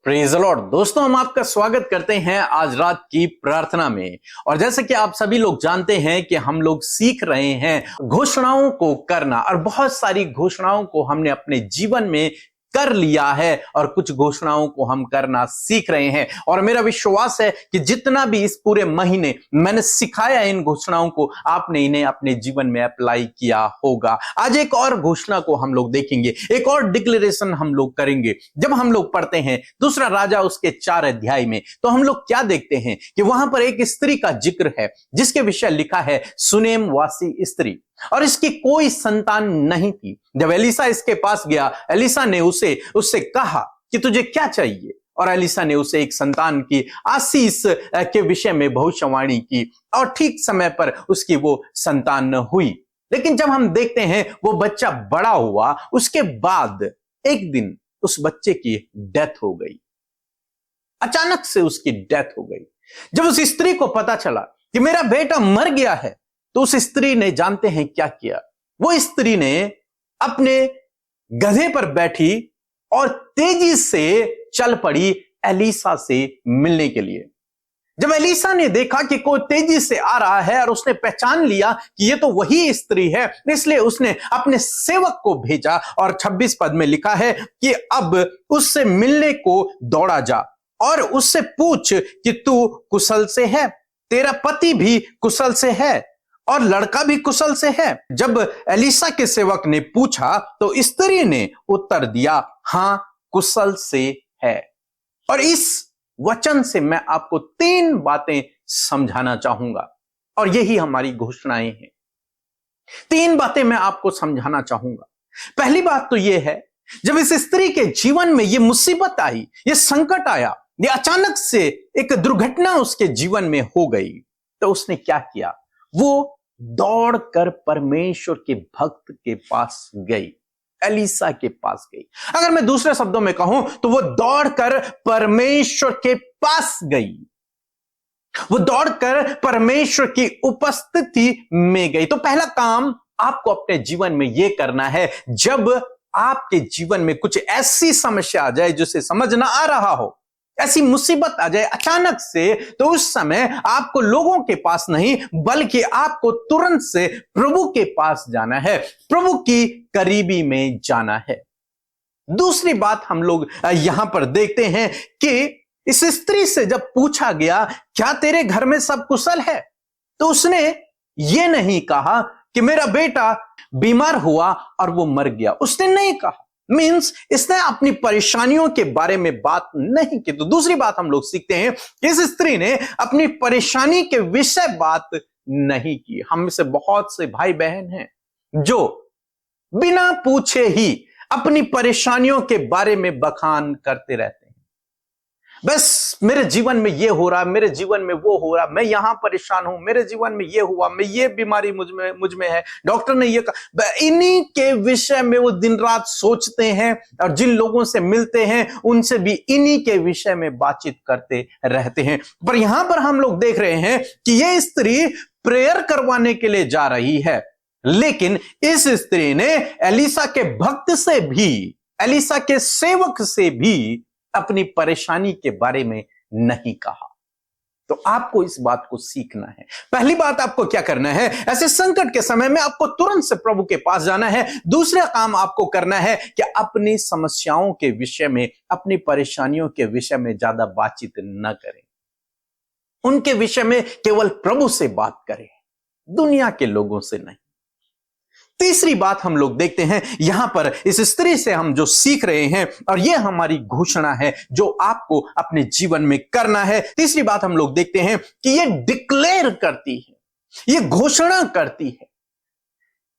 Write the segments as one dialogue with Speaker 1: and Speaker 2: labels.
Speaker 1: Praise the Lord. दोस्तों, हम आपका स्वागत करते हैं आज रात की प्रार्थना में। और जैसे कि आप सभी लोग जानते हैं कि हम लोग सीख रहे हैं घोषणाओं को करना, और बहुत सारी घोषणाओं को हमने अपने जीवन में कर लिया है और कुछ घोषणाओं को हम करना सीख रहे हैं। और मेरा विश्वास है कि जितना भी इस पूरे महीने मैंने सिखाया इन घोषणाओं को, आपने इन्हें अपने जीवन में अप्लाई किया होगा। आज एक और घोषणा को हम लोग देखेंगे, एक और डिक्लेरेशन हम लोग करेंगे। जब हम लोग पढ़ते हैं दूसरा राजा उसके 4 अध्याय में, तो हम लोग क्या देखते हैं कि वहां पर एक स्त्री का जिक्र है जिसके विषय लिखा है सुनेम वासी स्त्री, और इसकी कोई संतान नहीं थी। जब एलीसा इसके पास गया, एलीसा ने उससे कहा कि तुझे क्या चाहिए, और एलीसा ने उसे एक संतान की आशीष के विषय में भविष्यवाणी की, और ठीक समय पर उसकी वो संतान हुई। लेकिन जब हम देखते हैं वो बच्चा बड़ा हुआ, उसके बाद एक दिन उस बच्चे की डेथ हो गई। अचानक से उसकी डेथ हो गई। जब उस स्त्री को पता चला कि मेरा बेटा मर गया है, तो उस स्त्री ने जानते हैं क्या किया? वो स्त्री ने अपने गधे पर बैठी और तेजी से चल पड़ी एलीसा से मिलने के लिए। जब एलीसा ने देखा कि कोई तेजी से आ रहा है और उसने पहचान लिया कि ये तो वही स्त्री है, इसलिए उसने अपने सेवक को भेजा, और 26 पद में लिखा है कि अब उससे मिलने को दौड़ा जा और उससे पूछ कि तू कुशल से है, तेरा पति भी कुशल से है और लड़का भी कुशल से है। जब एलीसा के सेवक ने पूछा तो स्त्री ने उत्तर दिया, हां, कुशल से है। और इस वचन से मैं आपको 3 बातें समझाना चाहूंगा, और यही हमारी घोषणाएं हैं। 3 बातें मैं आपको समझाना चाहूंगा। पहली बात तो यह है, जब इस स्त्री के जीवन में यह मुसीबत आई, यह संकट आया, यह अचानक से एक दुर्घटना उसके जीवन में हो गई, तो उसने क्या किया? वो दौड़कर परमेश्वर के भक्त के पास गई, एलीसा के पास गई। अगर मैं दूसरे शब्दों में कहूं तो वो दौड़कर परमेश्वर के पास गई, वो दौड़कर परमेश्वर की उपस्थिति में गई। तो पहला काम आपको अपने जीवन में यह करना है, जब आपके जीवन में कुछ ऐसी समस्या आ जाए जिसे समझ ना आ रहा हो, ऐसी मुसीबत आ जाए अचानक से, तो उस समय आपको लोगों के पास नहीं बल्कि आपको तुरंत से प्रभु के पास जाना है, प्रभु की करीबी में जाना है। दूसरी बात हम लोग यहां पर देखते हैं कि इस स्त्री से जब पूछा गया, क्या तेरे घर में सब कुशल है, तो उसने ये नहीं कहा कि मेरा बेटा बीमार हुआ और वो मर गया। उसने नहीं कहा, मीन्स इसने अपनी परेशानियों के बारे में बात नहीं की। तो दूसरी बात हम लोग सीखते हैं कि इस स्त्री ने अपनी परेशानी के विषय बात नहीं की। हम में से बहुत से भाई बहन हैं जो बिना पूछे ही अपनी परेशानियों के बारे में बखान करते रहते हैं। बस मेरे जीवन में ये हो रहा, मेरे जीवन में वो हो रहा, मैं यहां परेशान हूं, मेरे जीवन में ये हुआ, मैं ये बीमारी मुझ में है, डॉक्टर ने ये कहा। इन्हीं के विषय में वो दिन रात सोचते हैं, और जिन लोगों से मिलते हैं उनसे भी इन्हीं के विषय में बातचीत करते रहते हैं। पर यहां पर हम लोग देख रहे हैं कि ये स्त्री प्रेयर करवाने के लिए जा रही है, लेकिन इस स्त्री ने एलीसा के भक्त से भी, एलीसा के सेवक से भी अपनी परेशानी के बारे में नहीं कहा। तो आपको इस बात को सीखना है। पहली बात आपको क्या करना है, ऐसे संकट के समय में आपको तुरंत से प्रभु के पास जाना है। दूसरा काम आपको करना है कि अपनी समस्याओं के विषय में, अपनी परेशानियों के विषय में ज्यादा बातचीत न करें, उनके विषय में केवल प्रभु से बात करें, दुनिया के लोगों से नहीं। तीसरी बात हम लोग देखते हैं यहां पर इस स्त्री से हम जो सीख रहे हैं, और यह हमारी घोषणा है जो आपको अपने जीवन में करना है। तीसरी बात हम लोग देखते हैं कि यह डिक्लेयर करती है, यह घोषणा करती है,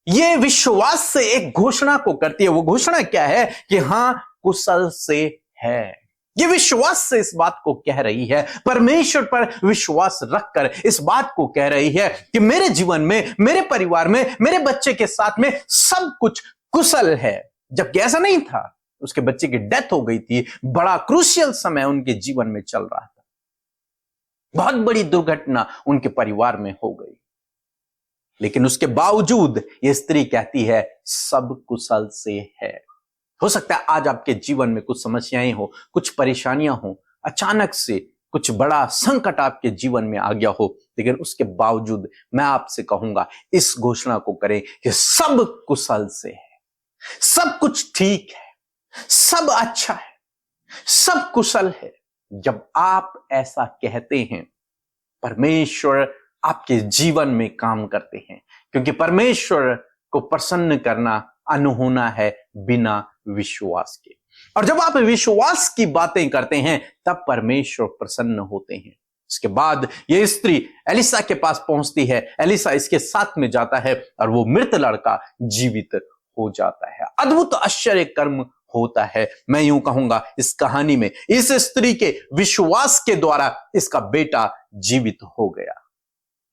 Speaker 1: यह विश्वास से एक घोषणा को करती है। वो घोषणा क्या है कि हां, कुशल से है। ये विश्वास से इस बात को कह रही है, परमेश्वर पर विश्वास रखकर इस बात को कह रही है कि मेरे जीवन में, मेरे परिवार में, मेरे बच्चे के साथ में सब कुछ कुशल है। जबकि ऐसा नहीं था, उसके बच्चे की डेथ हो गई थी, बड़ा क्रूशियल समय उनके जीवन में चल रहा था, बहुत बड़ी दुर्घटना उनके परिवार में हो गई। लेकिन उसके बावजूद यह स्त्री कहती है सब कुशल से है। हो सकता है आज आपके जीवन में कुछ समस्याएं हो, कुछ परेशानियां हो, अचानक से कुछ बड़ा संकट आपके जीवन में आ गया हो, लेकिन उसके बावजूद मैं आपसे कहूंगा इस घोषणा को करें कि सब कुशल से है, सब कुछ ठीक है, सब अच्छा है, सब कुशल है। जब आप ऐसा कहते हैं, परमेश्वर आपके जीवन में काम करते हैं, क्योंकि परमेश्वर को प्रसन्न करना अनहोना है बिना विश्वास के। और जब आप विश्वास की बातें करते हैं तब परमेश्वर प्रसन्न होते हैं। इसके बाद यह स्त्री एलिसा के पास पहुंचती है, एलिसा इसके साथ में जाता है और वो मृत लड़का जीवित हो जाता है। अद्भुत आश्चर्य कर्म होता है। मैं यूं कहूंगा इस कहानी में इस स्त्री के विश्वास के द्वारा इसका बेटा जीवित हो गया।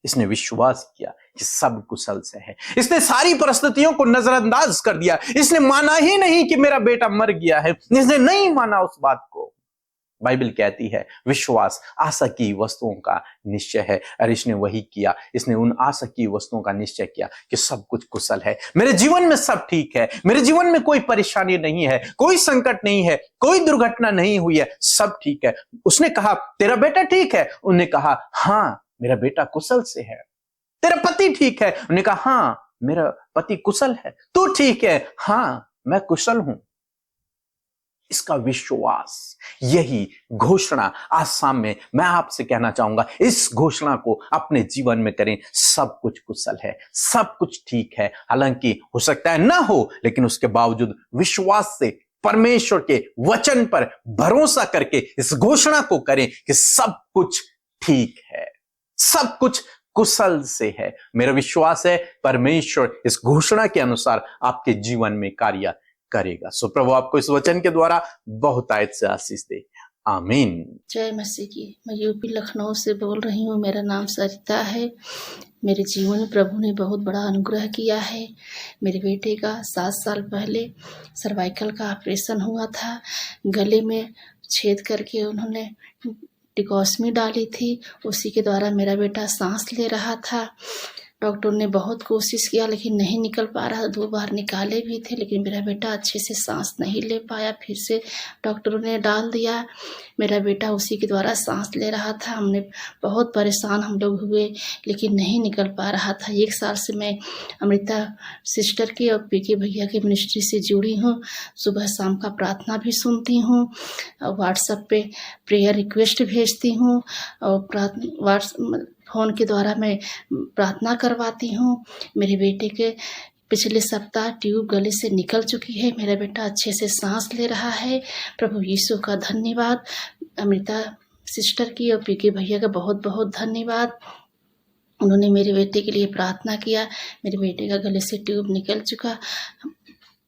Speaker 1: इसने विश्वास किया कि सब कुशल से है। इसने सारी परिस्थितियों को नजरअंदाज कर दिया। इसने माना ही नहीं कि मेरा बेटा मर गया है। इसने नहीं माना उस बात को। बाइबल कहती है विश्वास आशा की वस्तुओं का निश्चय है, और इसने वही किया। इसने उन आशा की वस्तुओं का निश्चय किया कि सब कुछ कुशल है, मेरे जीवन में सब ठीक है, मेरे जीवन में कोई परेशानी नहीं है, कोई संकट नहीं है, कोई दुर्घटना नहीं हुई है, सब ठीक है। उसने कहा तेरा बेटा ठीक है? उन्होंने कहा हाँ मेरा बेटा कुशल से है। तेरा पति ठीक है? उन्होंने कहा हाँ मेरा पति कुशल है। तू ठीक है? हाँ मैं कुशल हूं। इसका विश्वास, यही घोषणा आज शाम में मैं आपसे कहना चाहूंगा, इस घोषणा को अपने जीवन में करें। सब कुछ कुशल है, सब कुछ ठीक है। हालांकि हो सकता है ना हो, लेकिन उसके बावजूद विश्वास से परमेश्वर के वचन पर भरोसा करके इस घोषणा को करें कि सब कुछ ठीक है, सब कुछ कुशल से है। मेरा विश्वास है परमेश्वर इस घोषणा के अनुसार आपके जीवन में कार्य करेगा। सो प्रभु आपको इस वचन के द्वारा बहुत आयत से आशीष दे। आमीन।
Speaker 2: जय मसीह की। मैं यूपी लखनऊ से बोल रही हूँ। मेरा नाम सरिता है। मेरे जीवन में प्रभु ने बहुत बड़ा अनुग्रह किया है। मेरे बेटे का 7 साल पहले सर्वाइकल का ऑपरेशन हुआ था। गले में छेद करके उन्होंने टिकोस्मी डाली थी, उसी के द्वारा मेरा बेटा सांस ले रहा था। डॉक्टर ने बहुत कोशिश किया लेकिन नहीं निकल पा रहा। 2 बार निकाले भी थे लेकिन मेरा बेटा अच्छे से सांस नहीं ले पाया। फिर से डॉक्टरों ने डाल दिया, मेरा बेटा उसी के द्वारा सांस ले रहा था। हमने बहुत परेशान हम लोग हुए लेकिन नहीं निकल पा रहा था। 1 साल से मैं अमृता सिस्टर की और पीके भैया की मिनिस्ट्री से जुड़ी हूँ। सुबह शाम का प्रार्थना भी सुनती हूँ, व्हाट्सएप पे प्रेयर रिक्वेस्ट भेजती हूँ और फ़ोन के द्वारा मैं प्रार्थना करवाती हूँ। मेरे बेटे के पिछले सप्ताह ट्यूब गले से निकल चुकी है। मेरा बेटा अच्छे से सांस ले रहा है। प्रभु यीशु का धन्यवाद। अमृता सिस्टर की और पीके भैया का बहुत बहुत धन्यवाद। उन्होंने मेरे बेटे के लिए प्रार्थना किया। मेरे बेटे का गले से ट्यूब निकल चुका।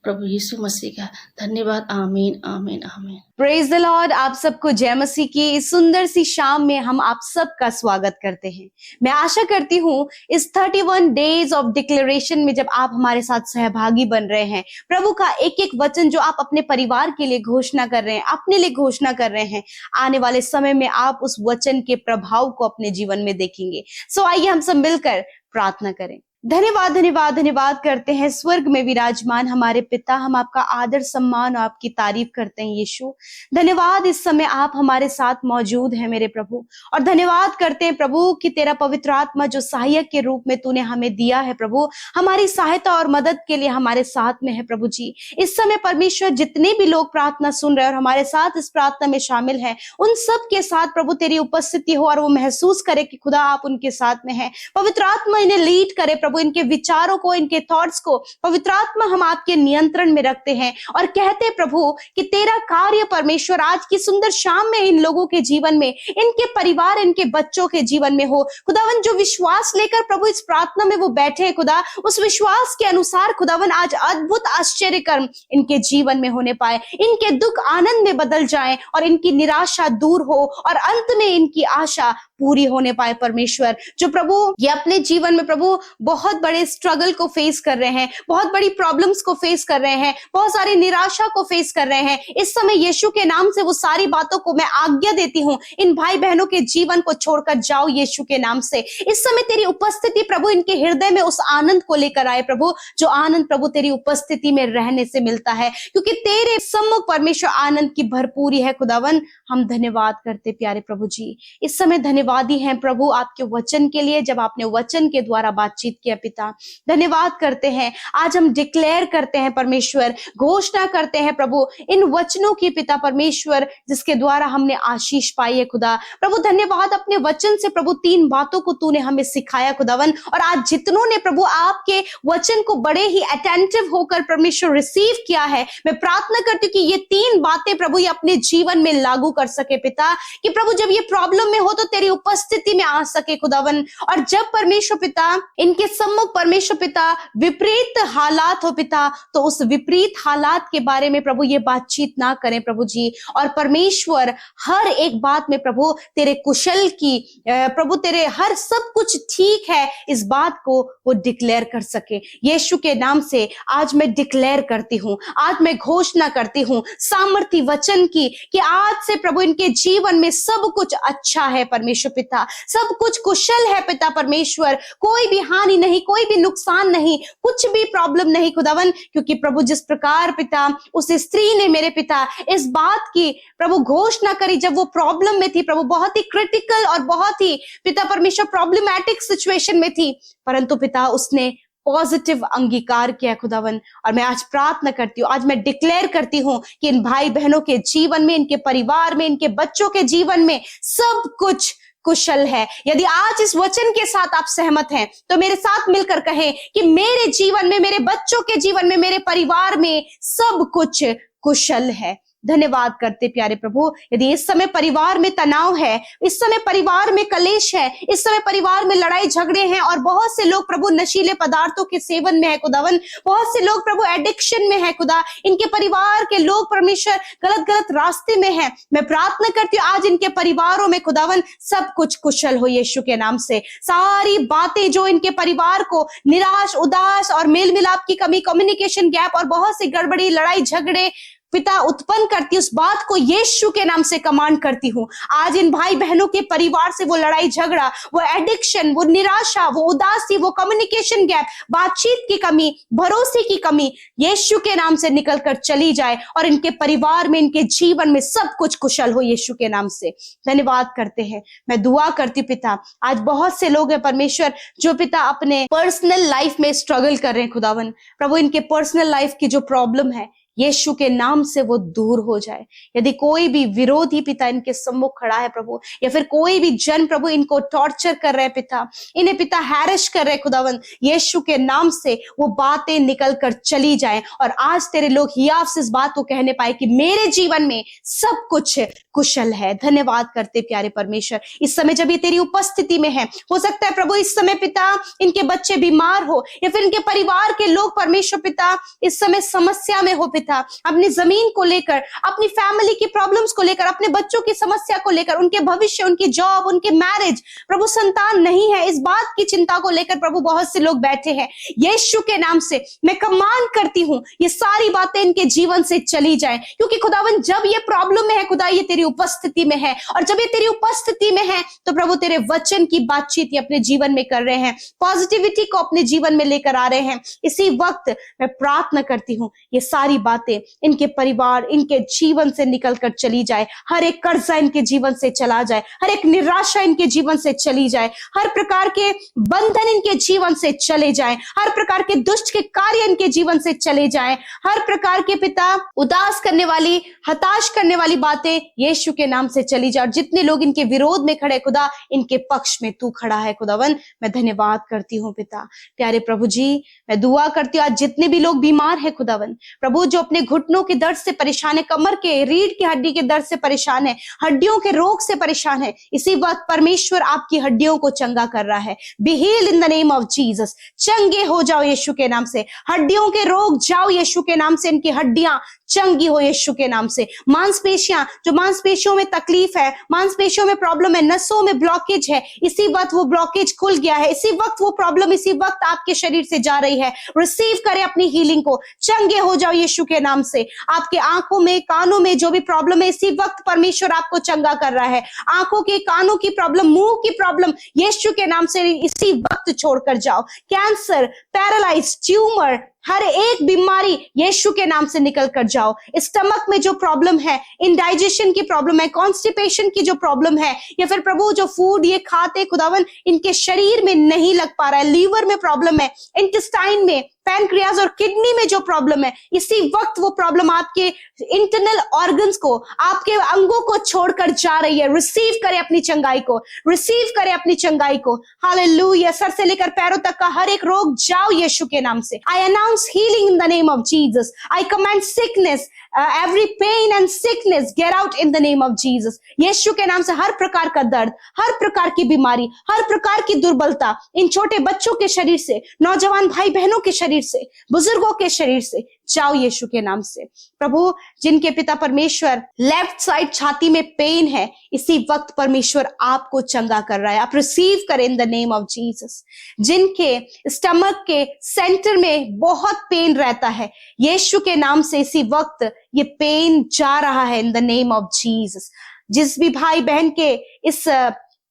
Speaker 2: प्रभु यीशु मसीह का धन्यवाद। आमीन आमीन आमीन।
Speaker 3: Praise the Lord. आप सबको जय मसीह की इस सुंदर सी शाम में हम आप सबका स्वागत करते हैं। मैं आशा करती हूँ इस 31 डेज ऑफ डिक्लेरेशन में जब आप हमारे साथ सहभागी बन रहे हैं, प्रभु का एक एक वचन जो आप अपने परिवार के लिए घोषणा कर रहे हैं, अपने लिए घोषणा कर रहे हैं, आने वाले समय में आप उस वचन के प्रभाव को अपने जीवन में देखेंगे। सो आइए हम सब मिलकर प्रार्थना करें। धन्यवाद धन्यवाद धन्यवाद करते हैं स्वर्ग में विराजमान हमारे पिता। हम आपका आदर सम्मान और आपकी तारीफ करते हैं यीशु। धन्यवाद इस समय आप हमारे साथ मौजूद हैं मेरे प्रभु, और धन्यवाद करते हैं प्रभु कि तेरा पवित्र आत्मा जो सहायक के रूप में तूने हमें दिया है प्रभु, हमारी सहायता और मदद के लिए हमारे साथ में है प्रभु जी। इस समय परमेश्वर जितने भी लोग प्रार्थना सुन रहे हैं और हमारे साथ इस प्रार्थना में शामिल हैं, उन सब के साथ प्रभु तेरी उपस्थिति हो और वो महसूस करे कि खुदा आप उनके साथ में है। पवित्र आत्मा इन्हें लीड करे प्रभु, इनके विचारों को, इनके थॉट्स को पवित्र आत्मा हम आपके नियंत्रण में रखते हैं और कहते प्रभु कि तेरा कार्य परमेश्वर आज की सुंदर शाम में इन लोगों के जीवन में, इनके परिवार, इनके बच्चों के जीवन में हो। खुदावन जो विश्वास लेकर प्रभु इस प्रार्थना में वो बैठे हैं खुदा, उस विश्वास के अनुसार खुदावन आज अद्भुत आश्चर्य कर्म इनके जीवन में होने पाए, इनके दुख आनंद में बदल जाए और इनकी निराशा दूर हो और अंत में इनकी आशा पूरी होने पाए। परमेश्वर जो प्रभु ये अपने जीवन में प्रभु बहुत बड़े स्ट्रगल को फेस कर रहे हैं, बहुत बड़ी प्रॉब्लम्स को फेस कर रहे हैं, बहुत सारी निराशा को फेस कर रहे हैं, इस समय यीशु के नाम से वो सारी बातों को मैं आज्ञा देती हूँ, इन भाई बहनों के जीवन को छोड़कर जाओ यीशु के नाम से। इस समय तेरी उपस्थिति प्रभु इनके हृदय में उस आनंद को लेकर आए प्रभु, जो आनंद प्रभु तेरी उपस्थिति में रहने से मिलता है, क्योंकि तेरे सम्मुख परमेश्वर आनंद की भरपूरी है। खुदावन हम धन्यवाद करते प्यारे प्रभु जी, इस समय धन्यवादी हैं प्रभु आपके वचन के लिए, जब आपने वचन के द्वारा बातचीत किया पिता, धन्यवाद करते हैं। आज हम डिक्लेयर करते हैं परमेश्वर, घोषणा करते हैं प्रभु इन वचनों की पिता परमेश्वर, जिसके द्वारा हमने आशीष पाई है खुदा। प्रभु धन्यवाद, अपने वचन से प्रभु 3 बातों को तूने हमें सिखाया खुदावन, और आज जितनों ने प्रभु आपके वचन को बड़े ही अटेंटिव होकर परमेश्वर रिसीव किया है, मैं प्रार्थना करती हूँ कि ये 3 बातें प्रभु ये अपने जीवन में लागू कर सके पिता, कि प्रभु जब ये प्रॉब्लम में हो तो तेरी उपस्थिति में आ सके खुदावन, और जब परमेश्वर पिता इनके सम्मुख परमेश्वर पिता विपरीत हालात हो पिता, तो उस विपरीत हालात के बारे में प्रभु ये बातचीत ना करें प्रभु जी, और परमेश्वर हर एक बात में प्रभु तेरे कुशल की प्रभु तेरे हर सब कुछ ठीक है इस बात को वो डिक्लेयर कर सके। यीशु के नाम से आज मैं डिक्लेयर करती हूँ, आज मैं घोषणा करती हूँ सामर्थी वचन की, कि आज से प्रभु इनके जीवन में सब कुछ अच्छा है परमेश्वर पिता, सब कुछ कुशल है पिता परमेश्वर, कोई भी हानि नहीं, कोई भी नुकसान नहीं, कुछ भी प्रॉब्लम नहीं खुदावन, क्योंकि प्रभु जिस प्रकार पिता उस स्त्री ने मेरे पिता इस बात की प्रभु घोषणा करी, जब वो प्रॉब्लम में थी प्रभु, बहुत ही क्रिटिकल और बहुत ही पिता परमेश्वर प्रॉब्लमैटिक सिचुएशन में थी, परंतु पिता उसने पॉजिटिव अंगीकार किया खुदावन। और मैं आज प्रार्थना करती हूँ, आज मैं डिक्लेयर करती हूँ कि इन भाई बहनों के जीवन में, इनके परिवार में, इनके बच्चों के जीवन में सब कुछ कुशल है। यदि आज इस वचन के साथ आप सहमत हैं तो मेरे साथ मिलकर कहें कि मेरे जीवन में, मेरे बच्चों के जीवन में, मेरे परिवार में सब कुछ कुशल है। धन्यवाद करते प्यारे प्रभु। यदि इस समय परिवार में तनाव है, इस समय परिवार में कलेश है, इस समय परिवार में लड़ाई झगड़े हैं, और बहुत से लोग प्रभु नशीले पदार्थों के सेवन में है खुदावन, बहुत से लोग प्रभु एडिक्शन में है खुदा, इनके परिवार के लोग परमेश्वर गलत गलत रास्ते में है, मैं प्रार्थना करती हूँ आज इनके परिवारों में खुदावन सब कुछ कुशल हो यीशु के नाम से। सारी बातें जो इनके परिवार को निराश, उदास और मेल मिलाप की कमी, कम्युनिकेशन गैप और बहुत सी गड़बड़ी, लड़ाई झगड़े पिता उत्पन्न करती, उस बात को यीशु के नाम से कमांड करती हूँ। आज इन भाई बहनों के परिवार से वो लड़ाई झगड़ा, वो एडिक्शन, वो निराशा, वो उदासी, वो कम्युनिकेशन गैप, बातचीत की कमी, भरोसे की कमी यीशु के नाम से निकलकर चली जाए, और इनके परिवार में, इनके जीवन में सब कुछ कुशल हो यीशु के नाम से। धन्यवाद करते हैं। मैं दुआ करती पिता, आज बहुत से लोग हैं परमेश्वर जो पिता अपने पर्सनल लाइफ में स्ट्रगल कर रहे हैं खुदावन, प्रभु इनके पर्सनल लाइफ की जो प्रॉब्लम है यीशु के नाम से वो दूर हो जाए। यदि कोई भी विरोधी पिता इनके सम्मुख खड़ा है प्रभु, या फिर कोई भी जन प्रभु इनको टॉर्चर कर रहे हैं पिता, इन्हें पिता हैरिश कर रहे हैं खुदावन, यीशु के नाम से वो बातें निकल कर चली जाएं, और आज तेरे लोग हियाव से इस बात को कहने पाए कि मेरे जीवन में सब कुछ कुशल है। धन्यवाद करते प्यारे परमेश्वर। इस समय जब ये तेरी उपस्थिति में है, हो सकता है प्रभु इस समय पिता इनके बच्चे बीमार हो, या फिर इनके परिवार के लोग परमेश्वर पिता इस समय समस्या में हो पिता, अपनी जमीन को लेकर, अपनी फैमिली की प्रॉब्लम्स को लेकर, अपने बच्चों की समस्या को लेकर, उनके भविष्य, उनकी जॉब, उनके मैरिज, प्रभु संतान नहीं है, इस बात की चिंता को लेकर प्रभु बहुत से लोग बैठे हैं। यीशु के नाम से मैं कमांड करती हूँ ये सारी बातें इनके जीवन से चली जाएं, क्योंकि खुदावन जब ये प्रॉब्लम में है खुदा, ये तेरी उपस्थिति में है, और जब ये तेरी उपस्थिति में है तो प्रभु तेरे वचन की बातचीत ये अपने जीवन में कर रहे हैं, पॉजिटिविटी को अपने जीवन में लेकर आ रहे हैं। इसी वक्त मैं प्रार्थना करती हूँ ये सारी बातें इनके परिवार, इनके जीवन से निकलकर चली जाए, हर एक कर्जा इनके जीवन से चला जाए, हर एक निराशा इनके जीवन से चली जाए, हर प्रकार के बंधन इनके जीवन से चले जाए, हर प्रकार के दुष्ट के कार्य इनके जीवन से चले जाए, हर प्रकार के पिता उदास करने वाली, हताश करने वाली बातें यीशु के नाम से चली जाए। और जितने लोग इनके विरोध में खड़े खुदा, इनके पक्ष में तू खड़ा है खुदावन, मैं धन्यवाद करती हूँ पिता। प्यारे प्रभु जी, मैं दुआ करती हूँ आज जितने भी लोग बीमार है खुदावन, प्रभु जो अपने घुटनों के दर्द से परेशान है, कमर के, रीढ़ की हड्डी के दर्द से परेशान है, हड्डियों के रोग से परेशान है, इसी वक्त परमेश्वर आपकी हड्डियों को चंगा कर रहा है। Be healed in the name of Jesus. चंगे हो जाओ यीशु के नाम से, हड्डियों के रोग जाओ यीशु के नाम से, इनकी हड्डियां चंगी हो यीशु के नाम से। मांसपेशियां, जो मांसपेशियों में तकलीफ है, मांसपेशियों में प्रॉब्लम है, नसों में ब्लॉकेज है, इसी वक्त वो ब्लॉकेज खुल गया है, इसी वक्त वो प्रॉब्लम इसी वक्त आपके शरीर से जा रही है। रिसीव करें अपनी हीलिंग को, चंगे हो जाओ यीशु के नाम से। आपके आंखों में, कानों में जो भी प्रॉब्लम है, इसी वक्त परमेश्वर आपको चंगा कर रहा है। आंखों के, कानों की प्रॉब्लम, मुंह की प्रॉब्लम, यीशु के नाम से इसी वक्त छोड़कर जाओ। कैंसर, पैरालाइज, ट्यूमर, हर एक बीमारी यीशु के नाम से निकल कर जाओ। स्टमक में जो प्रॉब्लम है, इंडाइजेशन की प्रॉब्लम है, कॉन्स्टिपेशन की जो प्रॉब्लम है, या फिर प्रभु जो फूड ये खाते खुदावन इनके शरीर में नहीं लग पा रहा है, लीवर में प्रॉब्लम है, इंटेस्टाइन में, पैनक्रियाज और किडनी में जो प्रॉब्लम है, इसी वक्त वो प्रॉब्लम आपके इंटरनल ऑर्गन्स को, आपके अंगों को छोड़कर जा रही है। रिसीव करें अपनी चंगाई को, रिसीव करें अपनी चंगाई को। हालेलुया। सर से लेकर पैरों तक का हर एक रोग जाओ यीशु के नाम से। I announce healing in the name of Jesus. I command sickness, every pain and sickness get out in the name of Jesus. यीशु के नाम से हर प्रकार का दर्द, हर प्रकार की बीमारी, हर प्रकार की दुर्बलता इन छोटे बच्चों के शरीर से, नौजवान भाई बहनों के शरीर से, बुजुर्गों के शरीर से जाओ यीशु के नाम से। प्रभु, जिनके पिता परमेश्वर लेफ्ट साइड छाती में पेन है, इसी वक्त परमेश्वर आपको चंगा कर रहा है। आप रिसीव करें इन द नेम ऑफ जीसस। जिनके स्टमक के सेंटर में बहुत पेन रहता है, यीशु के नाम से इसी वक्त ये पेन जा रहा है इन द नेम ऑफ जीसस। जिस भी भाई बहन के इस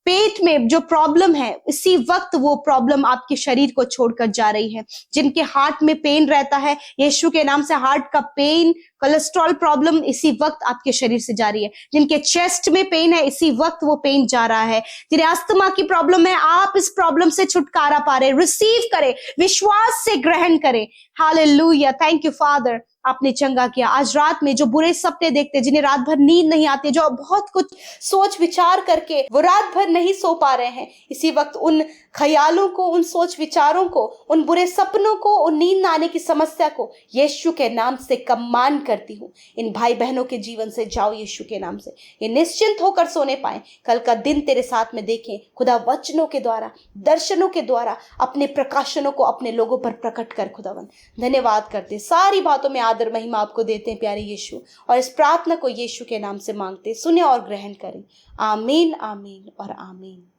Speaker 3: पेट में जो प्रॉब्लम है, इसी वक्त वो प्रॉब्लम आपके शरीर को छोड़कर जा रही है। जिनके हार्ट में पेन रहता है, यीशु के नाम से हार्ट का पेन, कोलेस्ट्रॉल प्रॉब्लम इसी वक्त आपके शरीर से जा रही है। जिनके चेस्ट में पेन है, इसी वक्त वो पेन जा रहा है। जिन्हें अस्थमा की प्रॉब्लम है, आप इस प्रॉब्लम से छुटकारा पा रहे। रिसीव करें, विश्वास से ग्रहण करें। हालेलुया। थैंक यू फादर, आपने चंगा किया। आज रात में जो बुरे सपने देखते, जिन्हें रात भर नींद नहीं आती, जो बहुत कुछ सोच विचार करके वो रात भर नहीं सो पा रहे हैं, इसी वक्त उन ख्यालों को, उन सोच विचारों को, उन बुरे सपनों को, उन नींद न आने की समस्या को यीशु के नाम से कमान करती हूँ। इन भाई बहनों के जीवन से जाओ यीशु के नाम से। ये निश्चिंत होकर सोने पाए, कल का दिन तेरे साथ में देखें। खुदा वचनों के द्वारा, दर्शनों के द्वारा अपने प्रकाशनों को अपने लोगों पर प्रकट कर। खुदावन धन्यवाद करते, सारी बातों में आदर महिमा आपको देते हैं प्यारे यीशु, और इस प्रार्थना को यीशु के नाम से मांगते, सुने और ग्रहण करें। आमीन, आमीन और आमीन।